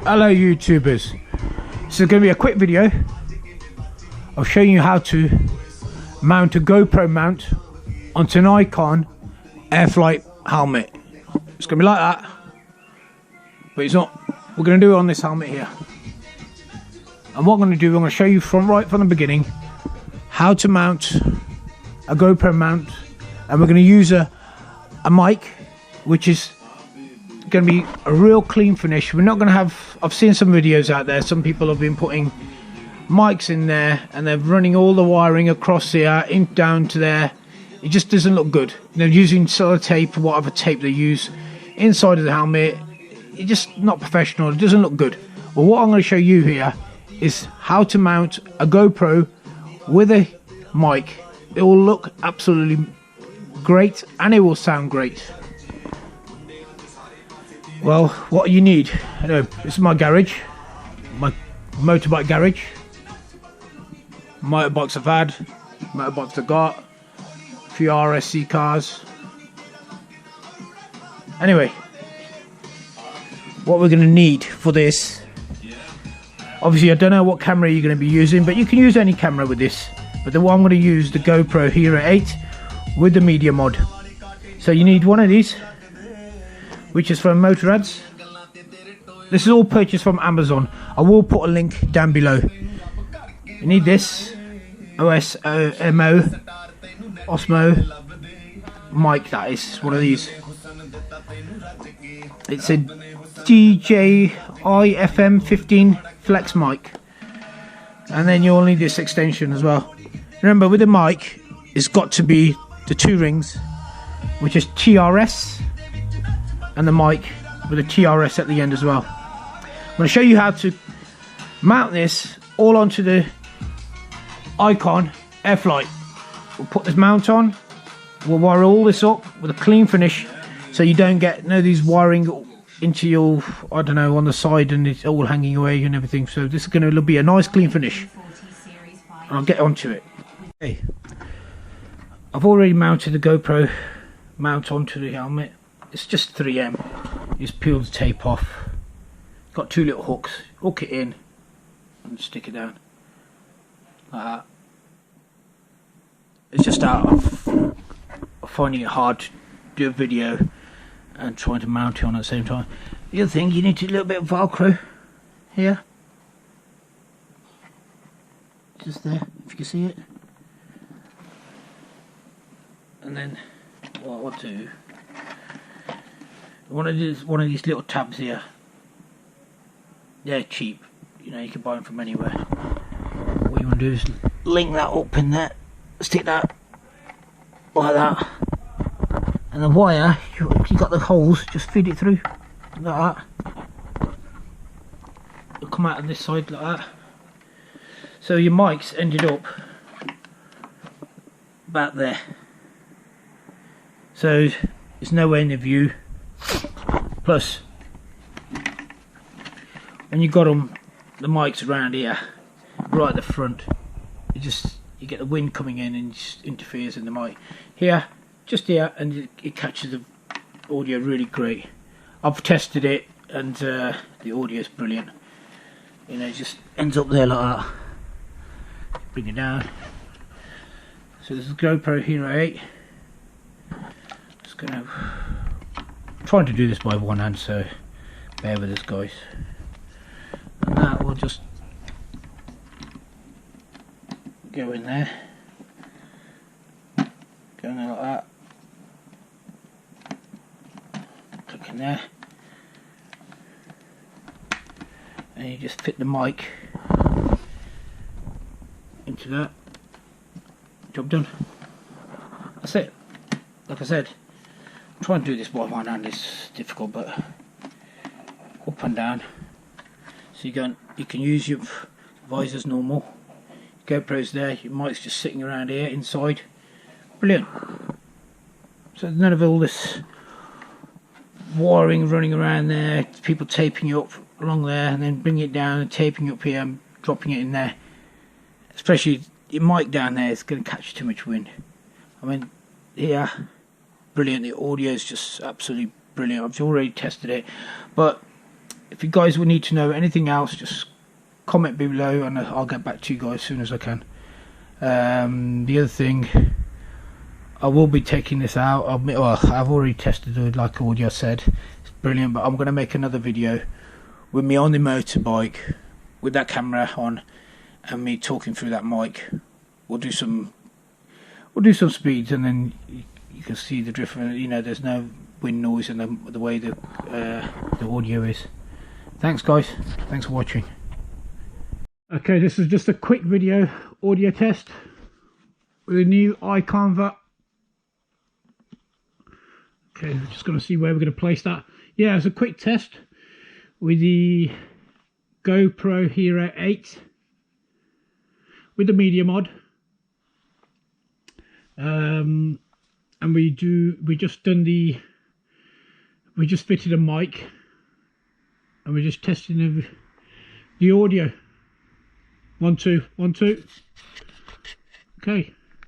Hello YouTubers, this is going to be a quick video of showing you how to mount a GoPro mount onto an Icon Airflite helmet. It's going to be like that, but it's not. We're going to do it on this helmet here. And what I'm going to do, I'm going to show you right from the beginning how to mount a GoPro mount, and we're going to use a mic which is going to be a real clean finish. We're not going to have, I've seen some videos out there, some people have been putting mics in there and they're running all the wiring across here down to there. It just doesn't look good. They're using sellotape or whatever tape they use inside of the helmet. It's just not professional. It doesn't look good. Well, what I'm going to show you here is how to mount a GoPro with a mic. It will look absolutely great and it will sound great. Well, what you need, this is my garage, my motorbike garage. Motorbikes I've had, motorbikes I've got, a few RSC cars. Anyway, what we're going to need for this, obviously I don't know what camera you're going to be using, but you can use any camera with this. But the one I'm going to use, the GoPro Hero 8 with the media mod. So you need one of these, which is from Motorrads. This is all purchased from Amazon. I will put a link down below. You need this Osmo mic, that is one of these. It's a DJI FM15 Flex mic. And then you'll need this extension as well. Remember, with the mic, it's got to be the two rings, which is TRS, and the mic with a TRS at the end as well. I'm going to show you how to mount this all onto the Icon Airflite. We'll put this mount on, we'll wire all this up with a clean finish so you don't get these wiring into your, I don't know, on the side and it's all hanging away and everything. So this is going to be a nice clean finish. And I'll get onto it. Okay, I've already mounted the GoPro mount onto the helmet. It's just 3M. You just peel the tape off. Got two little hooks. Hook it in and stick it down like that. It's just out of finding it hard to do a video and trying to mount it on at the same time. The other thing, you need a little bit of Velcro here, just there, if you can see it. And then what I'll do, one of these little tabs here. They're cheap, you can buy them from anywhere. What you want to do is link that up in there, stick that like that, and the wire, if you got the holes, just feed it through like that. It'll come out on this side like that. So your mic's ended up about there, so it's nowhere in the view. Plus, when you got them, the mics around here, right at the front, you get the wind coming in and just interferes in the mic. Here, just here, and it catches the audio really great. I've tested it, and the audio is brilliant. It just ends up there like that. Bring it down. So this is GoPro Hero 8. Just gonna trying to do this by one hand, so bear with us, guys. And that will just go in there, go in there like that, click in there, and you just fit the mic into that. Job done. That's it. Like I said, trying to do this by one hand is difficult, but up and down. So you can use your visors normal. GoPro's there, your mic's just sitting around here inside. Brilliant. So none of all this wiring running around there, people taping you up along there and then bringing it down and taping up here and dropping it in there. Especially your mic down there is going to catch too much wind. I mean, here, brilliant. The audio is just absolutely brilliant. I've already tested it, but if you guys will need to know anything else, just comment below and I'll get back to you guys as soon as I can. The other thing, I will be taking this out. I've already tested it, like audio said, it's brilliant, but I'm going to make another video with me on the motorbike with that camera on and me talking through that mic. We'll do some speeds, and then you can see the different, you know, there's no wind noise and the way the audio is. Thanks guys, thanks for watching. Okay, this is just a quick video audio test with a new iConvert. Okay, we're just going to see where we're going to place that. Yeah, it's a quick test with the GoPro Hero 8 with the media mod. And we just fitted a mic and we're just testing the audio. 1 2 1 2. Okay.